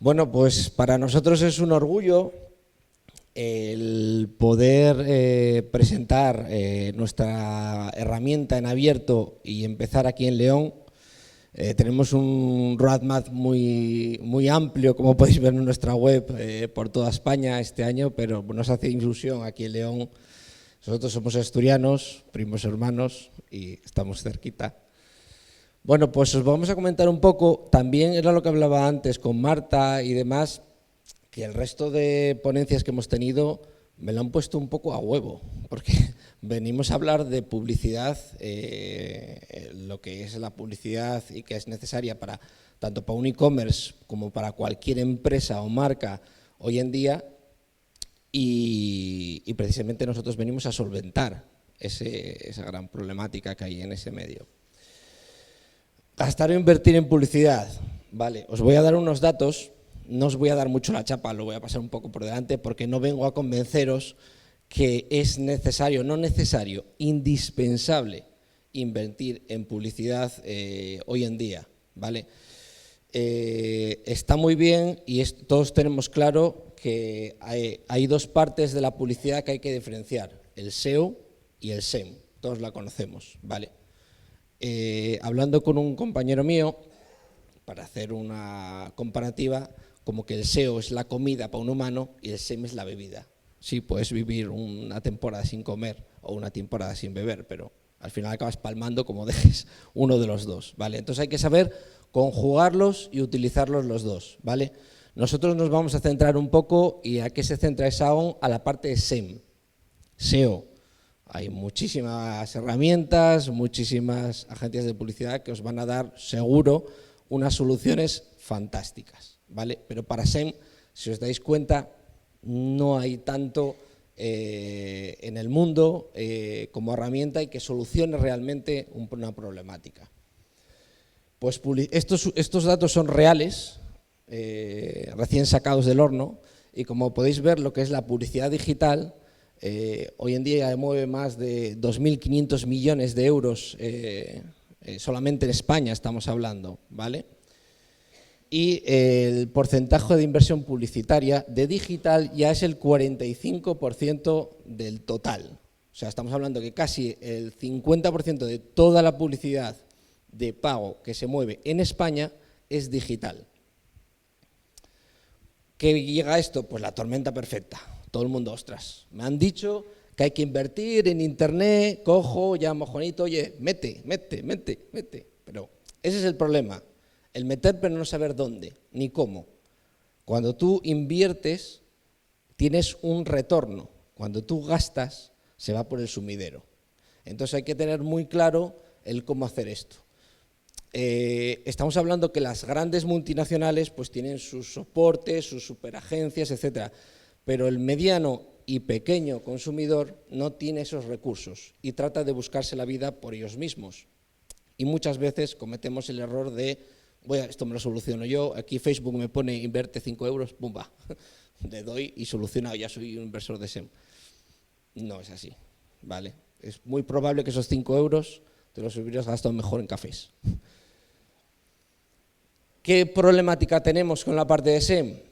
Bueno, pues para nosotros es un orgullo el poder presentar nuestra herramienta en abierto y empezar aquí en León. Tenemos un roadmap muy amplio, como podéis ver en nuestra web, por toda España este año, pero nos hace ilusión aquí en León. Nosotros somos asturianos, primos hermanos, y estamos cerquita. Bueno, pues os vamos a comentar un poco, también era lo que hablaba antes con Marta y demás, que el resto de ponencias que hemos tenido me lo han puesto un poco a huevo, porque venimos a hablar de publicidad, lo que es la publicidad y que es necesaria para tanto para un e-commerce como para cualquier empresa o marca hoy en día, y precisamente nosotros venimos a solventar esa gran problemática que hay en ese medio. Gastar o invertir en publicidad. Vale, os voy a dar unos datos, no os voy a dar mucho la chapa, lo voy a pasar un poco por delante porque no vengo a convenceros que es necesario, no necesario, indispensable invertir en publicidad hoy en día, ¿vale? Está muy bien y todos tenemos claro que hay dos partes de la publicidad que hay que diferenciar, el SEO y el SEM, todos la conocemos, ¿vale? Hablando con un compañero mío, para hacer una comparativa, como que el SEO es la comida para un humano y el SEM es la bebida. Sí, puedes vivir una temporada sin comer o una temporada sin beber, pero al final acabas palmando como dejes uno de los dos, ¿vale? Entonces hay que saber conjugarlos y utilizarlos los dos, ¿vale? Nosotros nos vamos a centrar un poco, ¿y a qué se centra esa ON? A la parte de SEM, SEO. Hay muchísimas herramientas, muchísimas agencias de publicidad que os van a dar, seguro, unas soluciones fantásticas, ¿vale? Pero para SEM, si os dais cuenta, no hay tanto en el mundo como herramienta y que solucione realmente una problemática. Pues estos datos son reales, recién sacados del horno, y como podéis ver, lo que es la publicidad digital, hoy en día mueve más de 2.500 millones de euros, solamente en España estamos hablando, ¿vale? Y el porcentaje de inversión publicitaria de digital ya es el 45% del total. O sea, estamos hablando que casi el 50% de toda la publicidad de pago que se mueve en España es digital. ¿Qué llega a esto? Pues la tormenta perfecta. Todo el mundo, ostras, me han dicho que hay que invertir en internet, cojo, llamo a Juanito, oye, mete. Pero ese es el problema, el meter pero no saber dónde, ni cómo. Cuando tú inviertes, tienes un retorno. Cuando tú gastas, se va por el sumidero. Entonces hay que tener muy claro el cómo hacer esto. Estamos hablando que las grandes multinacionales pues tienen sus soportes, sus superagencias, etcétera. Pero el mediano y pequeño consumidor no tiene esos recursos y trata de buscarse la vida por ellos mismos. Y muchas veces cometemos el error de, esto me lo soluciono yo, aquí Facebook me pone invierte 5 euros, ¡pum! Va, le doy y solucionado, ya soy un inversor de SEM. No es así, ¿vale? Es muy probable que esos 5 euros te los hubieras gastado mejor en cafés. ¿Qué problemática tenemos con la parte de SEM?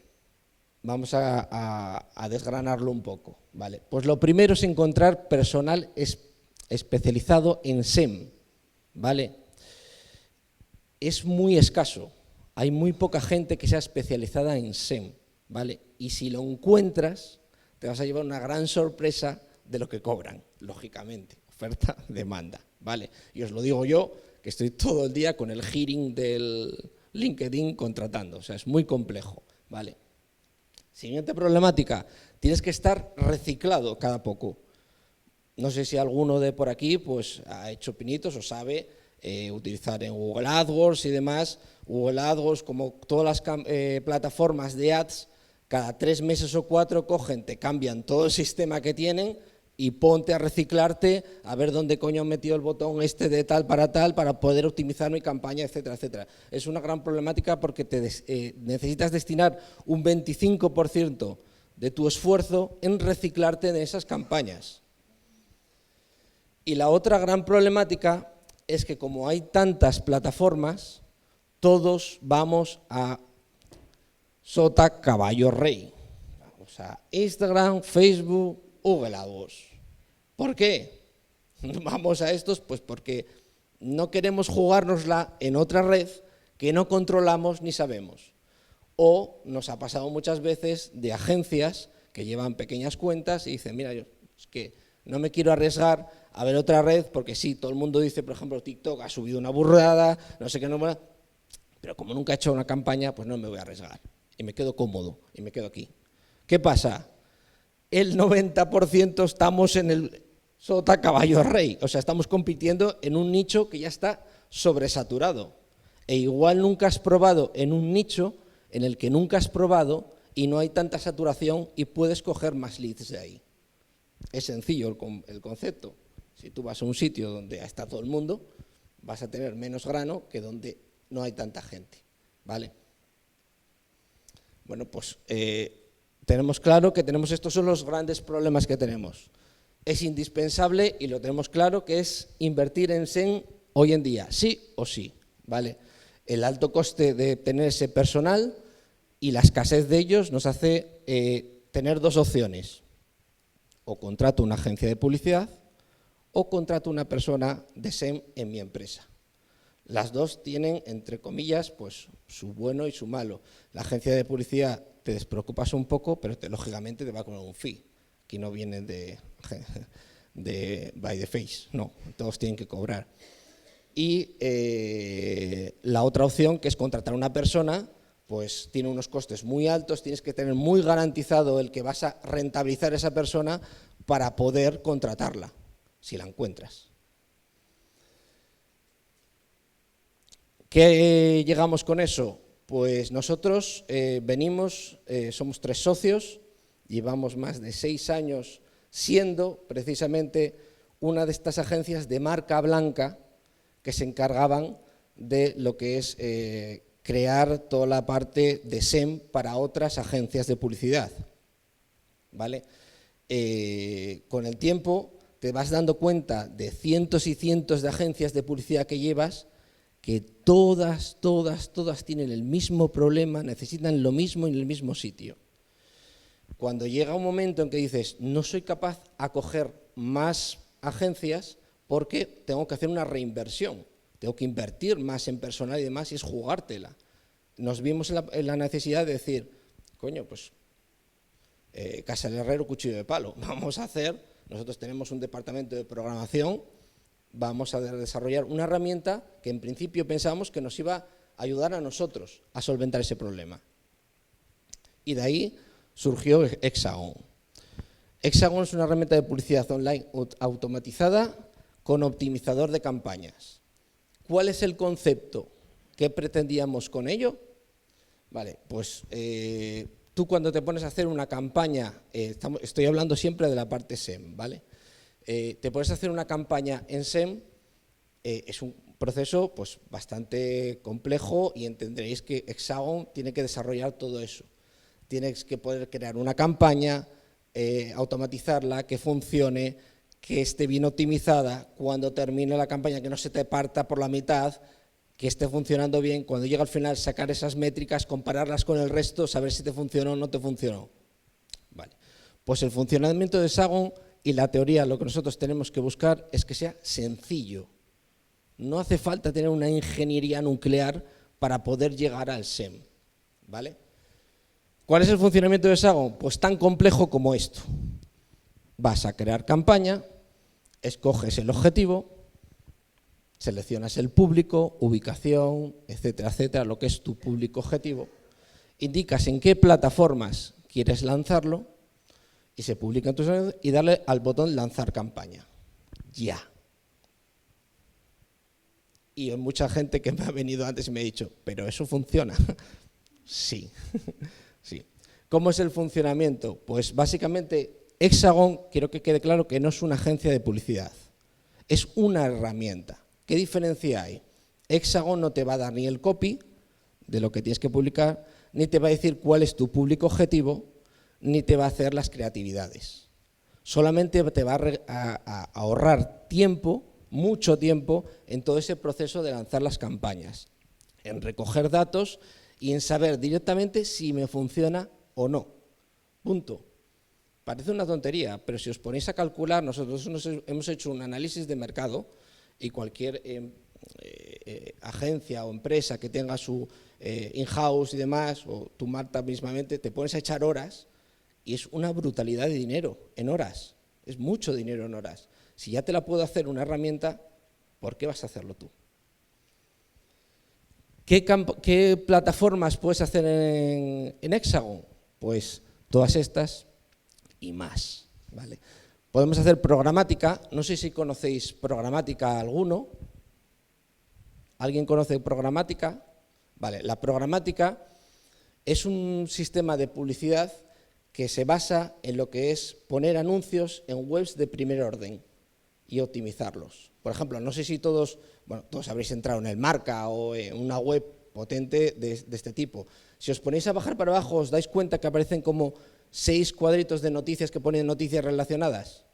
Vamos a desgranarlo un poco, ¿vale? Pues lo primero es encontrar personal especializado en SEM, ¿vale? Es muy escaso, hay muy poca gente que sea especializada en SEM, ¿vale? Y si lo encuentras, te vas a llevar una gran sorpresa de lo que cobran, lógicamente, oferta, demanda, ¿vale? Y os lo digo yo, que estoy todo el día con el hearing del LinkedIn contratando, o sea, es muy complejo, ¿vale? Siguiente problemática, tienes que estar reciclado cada poco. No sé si alguno de por aquí pues, ha hecho pinitos o sabe utilizar en Google AdWords y demás. Google AdWords, como todas las plataformas de ads, cada 3 meses o 4 cogen, te cambian todo el sistema que tienen y ponte a reciclarte, a ver dónde coño han metido el botón este de tal para poder optimizar mi campaña, etcétera, etcétera. Es una gran problemática porque necesitas destinar un 25% de tu esfuerzo en reciclarte de esas campañas. Y la otra gran problemática es que como hay tantas plataformas, todos vamos a sota caballo rey. O sea, Instagram, Facebook, Google AdWords. ¿Por qué? Vamos a estos, pues porque no queremos jugárnosla en otra red que no controlamos ni sabemos. O nos ha pasado muchas veces de agencias que llevan pequeñas cuentas y dicen, mira, yo es que no me quiero arriesgar a ver otra red porque sí, todo el mundo dice, por ejemplo, TikTok ha subido una burrada, no sé qué, no, pero como nunca he hecho una campaña, pues no me voy a arriesgar. Y me quedo cómodo y me quedo aquí. ¿Qué pasa? El 90% estamos en el sota caballo rey, o sea, estamos compitiendo en un nicho que ya está sobresaturado. E igual nunca has probado en un nicho en el que nunca has probado y no hay tanta saturación y puedes coger más leads de ahí. Es sencillo el concepto. Si tú vas a un sitio donde está todo el mundo, vas a tener menos grano que donde no hay tanta gente, ¿vale? Bueno, pues tenemos claro que estos son los grandes problemas que tenemos. Es indispensable, y lo tenemos claro, que es invertir en SEM hoy en día, sí o sí, ¿vale? El alto coste de tener ese personal y la escasez de ellos nos hace tener dos opciones. O contrato una agencia de publicidad o contrato una persona de SEM en mi empresa. Las dos tienen, entre comillas, pues su bueno y su malo. La agencia de publicidad te despreocupas un poco, pero lógicamente te va con un fee. Aquí no vienen de by the face, no, todos tienen que cobrar. Y la otra opción, que es contratar a una persona, pues tiene unos costes muy altos, tienes que tener muy garantizado el que vas a rentabilizar a esa persona para poder contratarla, si la encuentras. ¿Qué llegamos con eso? Pues nosotros somos 3 socios, llevamos más de 6 años siendo precisamente una de estas agencias de marca blanca que se encargaban de lo que es crear toda la parte de SEM para otras agencias de publicidad, ¿vale? Con el tiempo te vas dando cuenta de cientos y cientos de agencias de publicidad que llevas, que todas tienen el mismo problema, necesitan lo mismo en el mismo sitio. Cuando llega un momento en que dices, no soy capaz de acoger más agencias porque tengo que hacer una reinversión, tengo que invertir más en personal y demás, y es jugártela. Nos vimos en la necesidad de decir, coño, pues casa del herrero, cuchillo de palo, nosotros tenemos un departamento de programación, vamos a desarrollar una herramienta que en principio pensábamos que nos iba a ayudar a nosotros a solventar ese problema. Y de ahí surgió Hexagon. Hexagon es una herramienta de publicidad online automatizada con optimizador de campañas. ¿Cuál es el concepto? ¿Qué pretendíamos con ello? Vale, pues tú cuando te pones a hacer una campaña, estoy hablando siempre de la parte SEM, ¿vale? Te pones a hacer una campaña en SEM, es un proceso pues bastante complejo y entenderéis que Hexagon tiene que desarrollar todo eso. Tienes que poder crear una campaña, automatizarla, que funcione, que esté bien optimizada, cuando termine la campaña que no se te parta por la mitad, que esté funcionando bien, cuando llega al final sacar esas métricas, compararlas con el resto, saber si te funcionó o no te funcionó. Vale. Pues el funcionamiento de Hexagon y la teoría, lo que nosotros tenemos que buscar es que sea sencillo. No hace falta tener una ingeniería nuclear para poder llegar al SEM, ¿vale? ¿Cuál es el funcionamiento de Hexagon? Pues tan complejo como esto. Vas a crear campaña, escoges el objetivo, seleccionas el público, ubicación, etcétera, etcétera, lo que es tu público objetivo, indicas en qué plataformas quieres lanzarlo y se publica en tus redes y darle al botón lanzar campaña. Ya. Y hay mucha gente que me ha venido antes y me ha dicho, ¿pero eso funciona? Sí. Sí. ¿Cómo es el funcionamiento? Pues básicamente Hexagon, quiero que quede claro que no es una agencia de publicidad, es una herramienta. ¿Qué diferencia hay? Hexagon no te va a dar ni el copy de lo que tienes que publicar, ni te va a decir cuál es tu público objetivo, ni te va a hacer las creatividades. Solamente te va a ahorrar tiempo, mucho tiempo, en todo ese proceso de lanzar las campañas, en recoger datos y en saber directamente si me funciona o no. Punto. Parece una tontería, pero si os ponéis a calcular, nosotros hemos hecho un análisis de mercado y cualquier agencia o empresa que tenga su in-house y demás, o tú, Marta, mismamente, te pones a echar horas y es una brutalidad de dinero en horas. Es mucho dinero en horas. Si ya te la puedo hacer una herramienta, ¿por qué vas a hacerlo tú? ¿Qué plataformas puedes hacer en Hexagon? Pues todas estas y más, ¿vale? Podemos hacer programática. No sé si conocéis programática alguno. ¿Alguien conoce programática? Vale, la programática es un sistema de publicidad que se basa en lo que es poner anuncios en webs de primer orden y optimizarlos. Por ejemplo, no sé si todos habréis entrado en el Marca o en una web potente de este tipo. Si os ponéis a bajar para abajo, ¿os dais cuenta que aparecen como 6 cuadritos de noticias que ponen noticias relacionadas?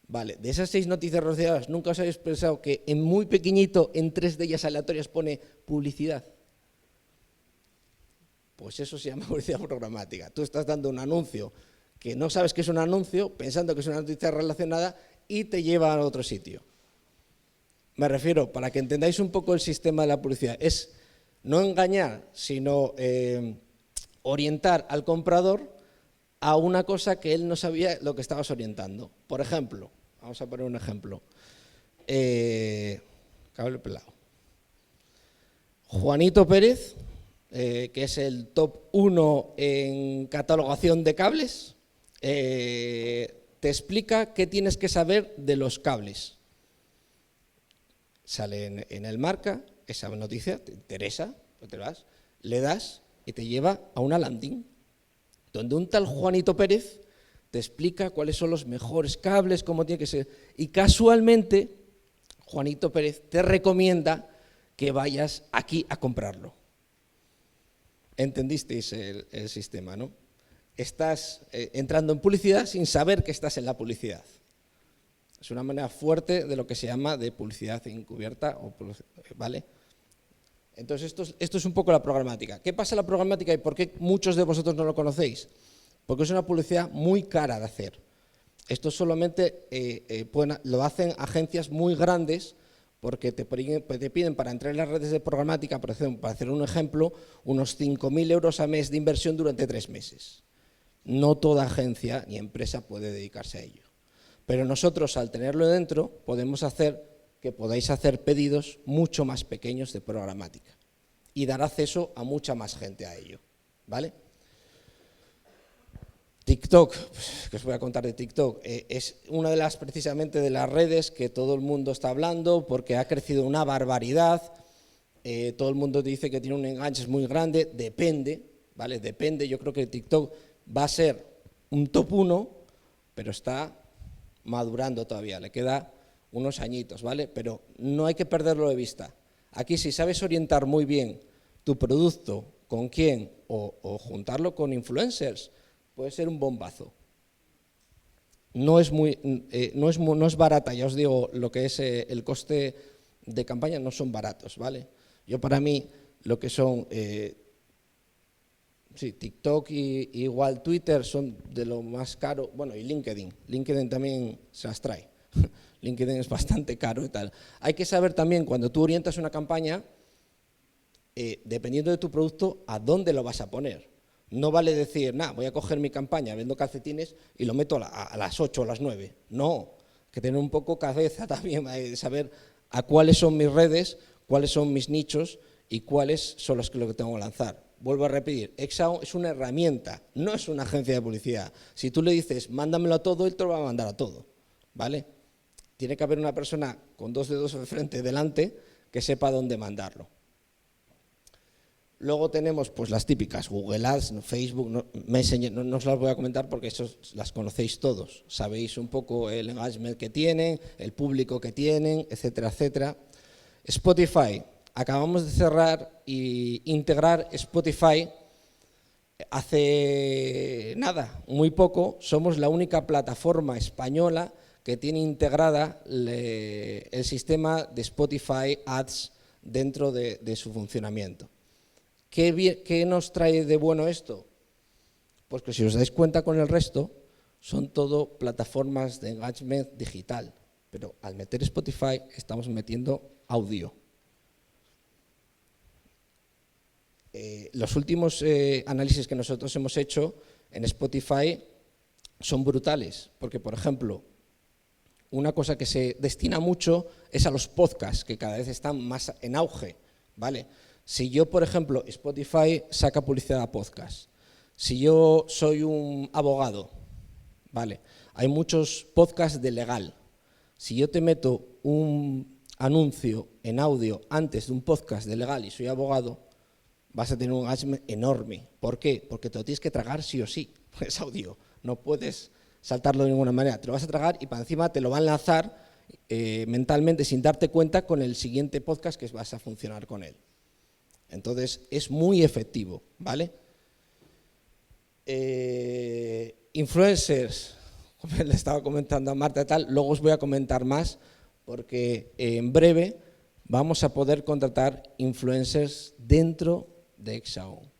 Vale, de esas 6 noticias relacionadas, ¿nunca os habéis pensado que en muy pequeñito, en 3 de ellas aleatorias, pone publicidad? Pues eso se llama publicidad programática. Tú estás dando un anuncio que no sabes que es un anuncio, pensando que es una noticia relacionada, y te lleva a otro sitio. Me refiero, para que entendáis un poco el sistema de la publicidad, es no engañar, sino orientar al comprador a una cosa que él no sabía lo que estabas orientando. Por ejemplo, vamos a poner un ejemplo. Cable pelado. Juanito Pérez, que es el top 1 en catalogación de cables, te explica qué tienes que saber de los cables. Sale en el Marca, esa noticia te interesa, pues te vas, le das y te lleva a una landing, donde un tal Juanito Pérez te explica cuáles son los mejores cables, cómo tiene que ser. Y casualmente, Juanito Pérez te recomienda que vayas aquí a comprarlo. ¿Entendisteis el sistema, no? Estás entrando en publicidad sin saber que estás en la publicidad. Es una manera fuerte de lo que se llama de publicidad encubierta, ¿vale? Entonces, esto es un poco la programática. ¿Qué pasa en la programática y por qué muchos de vosotros no lo conocéis? Porque es una publicidad muy cara de hacer. Esto solamente lo hacen agencias muy grandes, porque te piden para entrar en las redes de programática, por ejemplo, para hacer un ejemplo, unos 5.000 euros al mes de inversión durante 3 meses. No toda agencia ni empresa puede dedicarse a ello. Pero nosotros, al tenerlo dentro, podemos hacer que podáis hacer pedidos mucho más pequeños de programática y dar acceso a mucha más gente a ello, ¿vale? TikTok, que os voy a contar de TikTok, es una de las, precisamente, de las redes que todo el mundo está hablando porque ha crecido una barbaridad. Todo el mundo dice que tiene un enganche muy grande, depende, ¿vale? Depende, yo creo que TikTok va a ser un top 1, pero está madurando todavía, le queda unos añitos, ¿vale? Pero no hay que perderlo de vista. Aquí, si sabes orientar muy bien tu producto, con quién, o juntarlo con influencers, puede ser un bombazo. No es barata, ya os digo, lo que es el coste de campaña no son baratos, ¿vale? Yo, para mí, lo que son TikTok y igual Twitter son de lo más caro, bueno, y LinkedIn. LinkedIn también se las trae. LinkedIn es bastante caro y tal. Hay que saber también, cuando tú orientas una campaña, dependiendo de tu producto, a dónde lo vas a poner. No vale decir, voy a coger mi campaña, vendo calcetines y lo meto a las 8 o las 9. No, hay que tener un poco cabeza también, saber a cuáles son mis redes, cuáles son mis nichos y cuáles son los que tengo que lanzar. Vuelvo a repetir, Hexagon es una herramienta, no es una agencia de publicidad. Si tú le dices, mándamelo a todo, él te lo va a mandar a todo, ¿vale? Tiene que haber una persona con 2 dedos de frente delante que sepa dónde mandarlo. Luego tenemos, pues, las típicas, Google Ads, Facebook, Messenger, no os las voy a comentar porque eso las conocéis todos. Sabéis un poco el engagement que tienen, el público que tienen, etcétera, etcétera. Spotify. Acabamos de cerrar e integrar Spotify hace nada, muy poco. Somos la única plataforma española que tiene integrada el sistema de Spotify Ads dentro de su funcionamiento. ¿Qué nos trae de bueno esto? Pues que si os dais cuenta con el resto, son todo plataformas de engagement digital, pero al meter Spotify estamos metiendo audio. Los últimos análisis que nosotros hemos hecho en Spotify son brutales, porque, por ejemplo, una cosa que se destina mucho es a los podcasts, que cada vez están más en auge, ¿vale? Si yo, por ejemplo, Spotify saca publicidad a podcast, si yo soy un abogado, ¿vale? Hay muchos podcasts de legal. Si yo te meto un anuncio en audio antes de un podcast de legal y soy abogado, vas a tener un engagement enorme. ¿Por qué? Porque te lo tienes que tragar sí o sí. Es audio, no puedes saltarlo de ninguna manera. Te lo vas a tragar y para encima te lo va a enlazar mentalmente sin darte cuenta con el siguiente podcast que vas a funcionar con él. Entonces, es muy efectivo, ¿vale? Influencers, como le estaba comentando a Marta y tal, luego os voy a comentar más porque en breve vamos a poder contratar influencers dentro de Hexagon.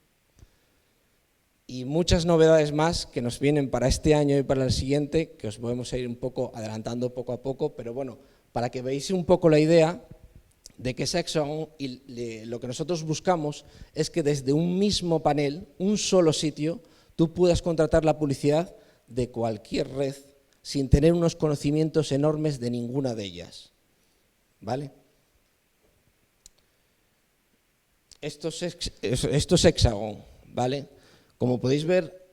Y muchas novedades más que nos vienen para este año y para el siguiente, que os podemos ir un poco adelantando poco a poco, pero bueno, para que veáis un poco la idea de que es Hexagon y lo que nosotros buscamos es que desde un mismo panel, un solo sitio, tú puedas contratar la publicidad de cualquier red sin tener unos conocimientos enormes de ninguna de ellas, ¿vale? Esto es Hexagon, ¿vale? Como podéis ver,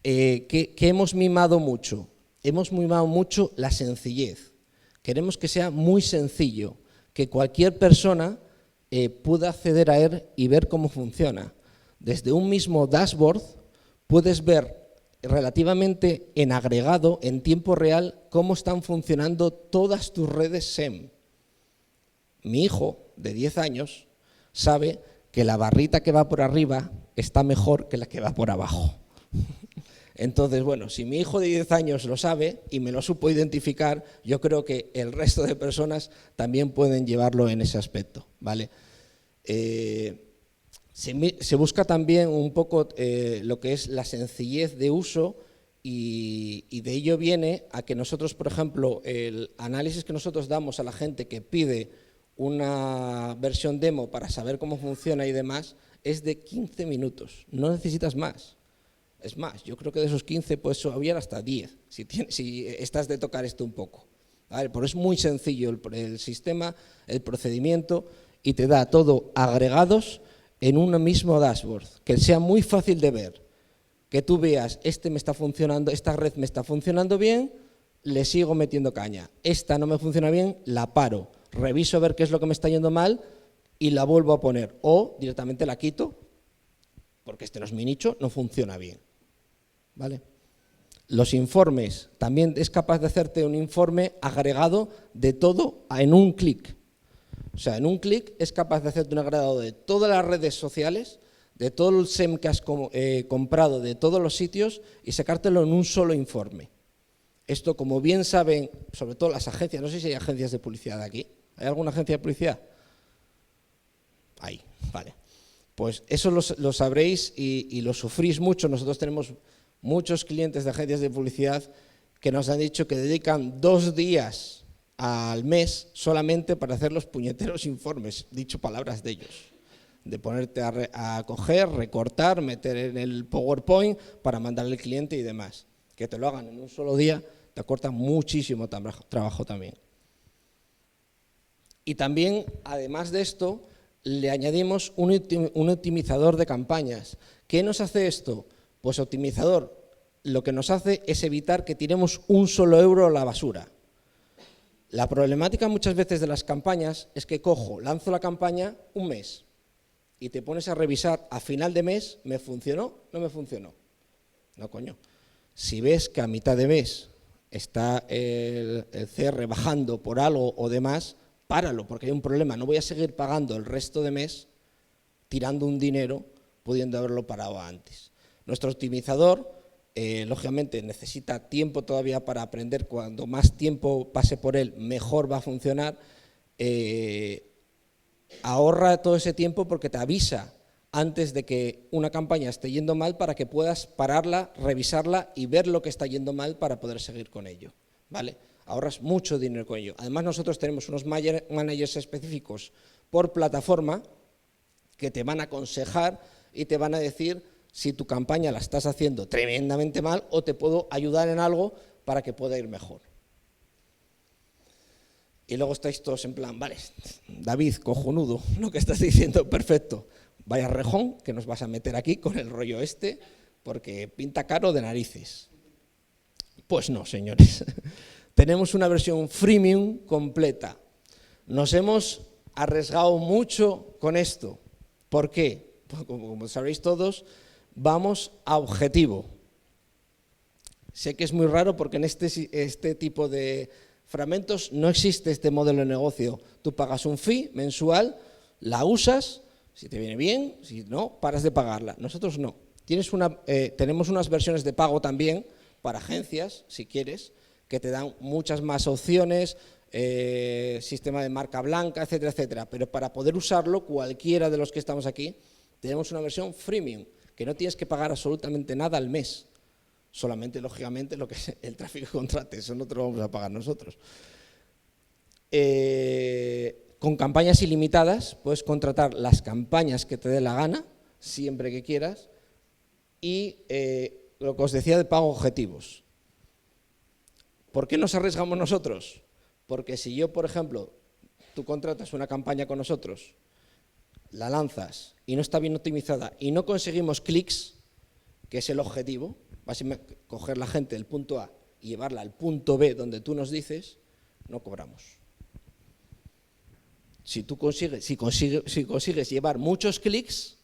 que hemos mimado mucho. Hemos mimado mucho la sencillez. Queremos que sea muy sencillo, que cualquier persona pueda acceder a él y ver cómo funciona. Desde un mismo dashboard puedes ver relativamente en agregado, en tiempo real, cómo están funcionando todas tus redes SEM. Mi hijo, de 10 años, sabe que la barrita que va por arriba está mejor que la que va por abajo. Entonces, bueno, si mi hijo de 10 años lo sabe y me lo supo identificar, yo creo que el resto de personas también pueden llevarlo en ese aspecto, ¿vale? Se busca también un poco lo que es la sencillez de uso y de ello viene a que nosotros, por ejemplo, el análisis que nosotros damos a la gente que pide una versión demo para saber cómo funciona y demás, es de 15 minutos, no necesitas más. Es más, yo creo que de esos 15 puedes subir hasta 10, si estás de tocar esto un poco. ¿Vale? Pero es muy sencillo el sistema, el procedimiento, y te da todo agregados en un mismo dashboard, que sea muy fácil de ver, que tú veas, me está funcionando, esta red me está funcionando bien, le sigo metiendo caña, esta no me funciona bien, la paro, reviso a ver qué es lo que me está yendo mal y la vuelvo a poner, o directamente la quito, porque este no es mi nicho, no funciona bien. ¿Vale? Los informes, también es capaz de hacerte un informe agregado de todo en un clic. O sea, en un clic es capaz de hacerte un agregado de todas las redes sociales, de todo el SEM que has comprado, de todos los sitios y sacártelo en un solo informe. Esto, como bien saben, sobre todo las agencias, no sé si hay agencias de publicidad aquí. ¿Hay alguna agencia de publicidad? Hay, vale. Pues eso lo sabréis y lo sufrís mucho. Nosotros tenemos muchos clientes de agencias de publicidad que nos han dicho que dedican 2 días al mes solamente para hacer los puñeteros informes, dicho palabras de ellos, de ponerte a coger, recortar, meter en el PowerPoint para mandarle al cliente y demás. Que te lo hagan en un solo día te acorta muchísimo trabajo también. Y también, además de esto, le añadimos un optimizador de campañas. ¿Qué nos hace esto? Pues optimizador lo que nos hace es evitar que tiremos un solo euro a la basura. La problemática muchas veces de las campañas es que lanzo la campaña un mes y te pones a revisar a final de mes, ¿me funcionó? ¿No me funcionó? No, coño. Si ves que a mitad de mes está el CR bajando por algo o demás, páralo, porque hay un problema. No voy a seguir pagando el resto de mes tirando un dinero pudiendo haberlo parado antes. Nuestro optimizador, lógicamente, necesita tiempo todavía para aprender. Cuando más tiempo pase por él, mejor va a funcionar. Ahorra todo ese tiempo porque te avisa antes de que una campaña esté yendo mal para que puedas pararla, revisarla y ver lo que está yendo mal para poder seguir con ello, ¿vale? Ahorras mucho dinero con ello. Además, nosotros tenemos unos managers específicos por plataforma que te van a aconsejar y te van a decir si tu campaña la estás haciendo tremendamente mal o te puedo ayudar en algo para que pueda ir mejor. Y luego estáis todos en plan, vale, David, cojonudo, lo que estás diciendo, perfecto. Vaya rejón que nos vas a meter aquí con el rollo este, porque pinta caro de narices. Pues no, señores. Tenemos una versión freemium completa. Nos hemos arriesgado mucho con esto. ¿Por qué? Pues como sabéis todos, vamos a objetivo. Sé que es muy raro porque en este tipo de fragmentos no existe este modelo de negocio. Tú pagas un fee mensual, la usas, si te viene bien, si no, paras de pagarla. Nosotros no. Tenemos unas versiones de pago también para agencias, si quieres, que te dan muchas más opciones, sistema de marca blanca, etcétera, etcétera. Pero para poder usarlo, cualquiera de los que estamos aquí, tenemos una versión freemium, que no tienes que pagar absolutamente nada al mes. Solamente, lógicamente, lo que es el tráfico que contrate, eso no te lo vamos a pagar nosotros. Con campañas ilimitadas, puedes contratar las campañas que te dé la gana, siempre que quieras, y lo que os decía de pago objetivos. ¿Por qué nos arriesgamos nosotros? Porque si yo, por ejemplo, tú contratas una campaña con nosotros, la lanzas y no está bien optimizada y no conseguimos clics, que es el objetivo, vas a coger la gente del punto A y llevarla al punto B donde tú nos dices, no cobramos. Si consigues llevar muchos clics,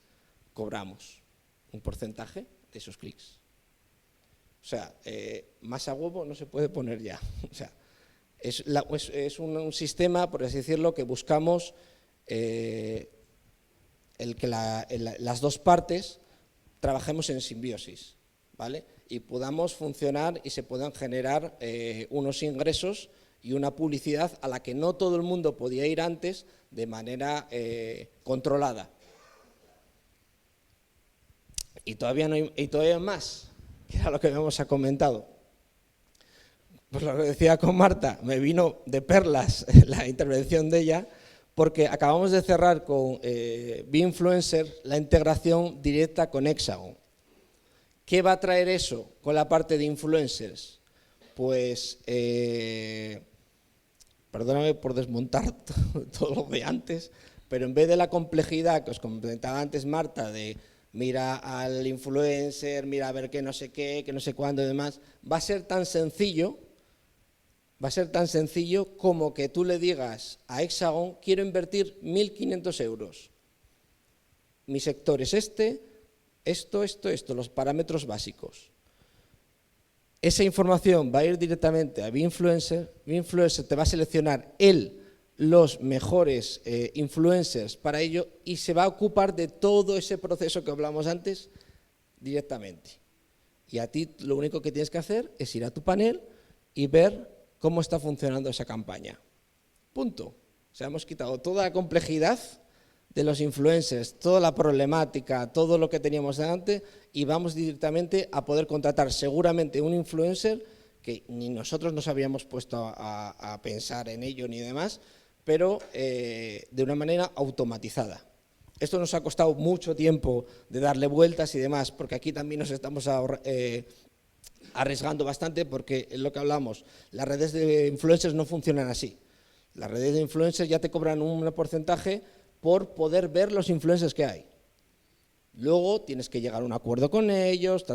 cobramos un porcentaje de esos clics. O sea, más a huevo no se puede poner ya. O sea, es un sistema, por así decirlo, que buscamos el que las dos partes trabajemos en simbiosis, ¿vale? Y podamos funcionar y se puedan generar unos ingresos y una publicidad a la que no todo el mundo podía ir antes de manera controlada. Y todavía más, que era lo que habíamos comentado. Pues lo que decía con Marta, me vino de perlas la intervención de ella, porque acabamos de cerrar con Binfluencer la integración directa con Hexagon. ¿Qué va a traer eso con la parte de influencers? Pues, perdóname por desmontar todo lo de antes, pero en vez de la complejidad que os comentaba antes Marta, de mira al influencer, mira a ver qué no sé cuándo y demás, va a ser tan sencillo como que tú le digas a Hexagon, quiero invertir 1.500 euros. Mi sector es esto, los parámetros básicos. Esa información va a ir directamente a Binfluencer. Binfluencer te va a seleccionar los mejores influencers para ello y se va a ocupar de todo ese proceso que hablamos antes directamente. Y a ti lo único que tienes que hacer es ir a tu panel y ver cómo está funcionando esa campaña. Punto. O sea, hemos quitado toda la complejidad de los influencers, toda la problemática, todo lo que teníamos delante y vamos directamente a poder contratar seguramente un influencer que ni nosotros nos habíamos puesto a pensar en ello ni demás, pero de una manera automatizada. Esto nos ha costado mucho tiempo de darle vueltas y demás, porque aquí también nos estamos arriesgando bastante, porque es lo que hablamos, las redes de influencers no funcionan así. Las redes de influencers ya te cobran un porcentaje por poder ver los influencers que hay. Luego tienes que llegar a un acuerdo con ellos,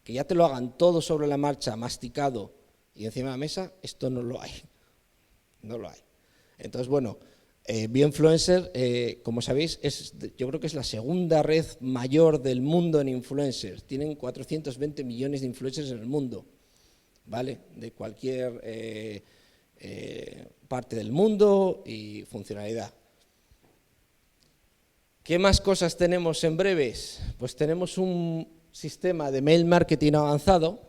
que ya te lo hagan todo sobre la marcha, masticado y encima de la mesa, esto no lo hay. No lo hay. Entonces, bueno, Binfluencer, como sabéis, yo creo que es la segunda red mayor del mundo en influencers. Tienen 420 millones de influencers en el mundo, ¿vale? De cualquier parte del mundo y funcionalidad. ¿Qué más cosas tenemos en breves? Pues tenemos un sistema de mail marketing avanzado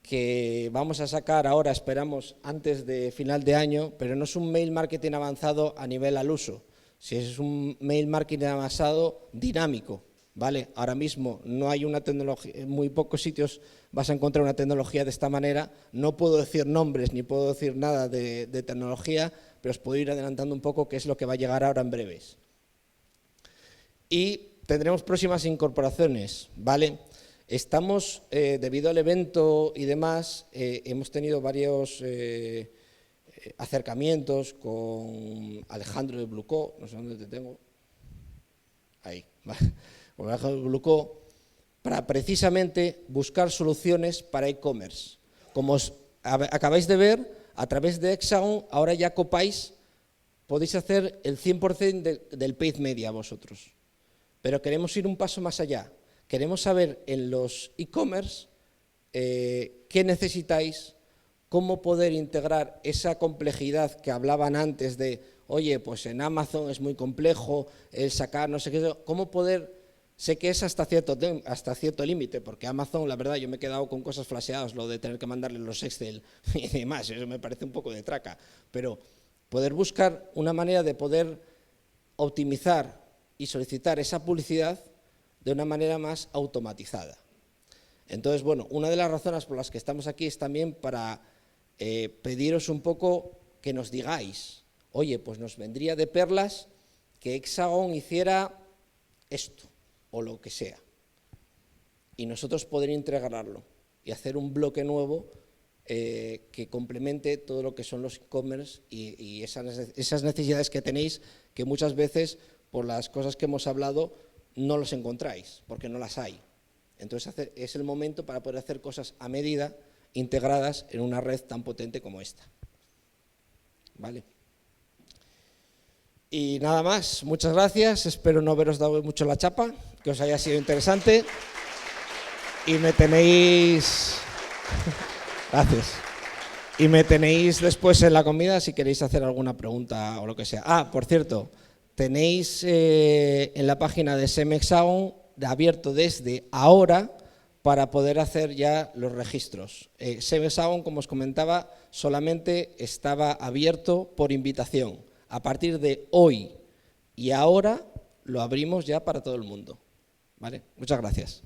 que vamos a sacar ahora, esperamos, antes de final de año, pero no es un mail marketing avanzado a nivel al uso, Si es un mail marketing avanzado dinámico, ¿vale? Ahora mismo no hay una tecnología, en muy pocos sitios vas a encontrar una tecnología de esta manera. No puedo decir nombres ni puedo decir nada de tecnología, pero os puedo ir adelantando un poco qué es lo que va a llegar ahora en breves. Y tendremos próximas incorporaciones, ¿vale? Estamos, debido al evento y demás, hemos tenido varios acercamientos con Alejandro de Blucó, no sé dónde te tengo, ahí, ¿vale? Con Alejandro de Blucó, para precisamente buscar soluciones para e-commerce. Como os acabáis de ver, a través de Hexagon, ahora ya copáis, podéis hacer el 100% del paid media vosotros. Pero queremos ir un paso más allá. Queremos saber en los e-commerce qué necesitáis, cómo poder integrar esa complejidad que hablaban antes de, oye, pues en Amazon es muy complejo el sacar no sé qué, cómo poder, sé que es hasta cierto límite, porque Amazon, la verdad, yo me he quedado con cosas flasheadas, lo de tener que mandarle los Excel y demás, eso me parece un poco de traca, pero poder buscar una manera de poder optimizar y solicitar esa publicidad de una manera más automatizada. Entonces, bueno, una de las razones por las que estamos aquí es también para pediros un poco que nos digáis, oye, pues nos vendría de perlas que Hexagon hiciera esto o lo que sea, y nosotros poder integrarlo y hacer un bloque nuevo que complemente todo lo que son los e-commerce y esas necesidades que tenéis, que muchas veces, por las cosas que hemos hablado, no los encontráis, porque no las hay. Entonces es el momento para poder hacer cosas a medida, integradas en una red tan potente como esta. ¿Vale? Y nada más, muchas gracias, espero no haberos dado mucho la chapa, que os haya sido interesante y me tenéis... Gracias. Y me tenéis después en la comida si queréis hacer alguna pregunta o lo que sea. Ah, por cierto, tenéis en la página de SEM Hexagon abierto desde ahora para poder hacer ya los registros. SEM Hexagon, como os comentaba, solamente estaba abierto por invitación. A partir de hoy y ahora lo abrimos ya para todo el mundo. ¿Vale? Muchas gracias.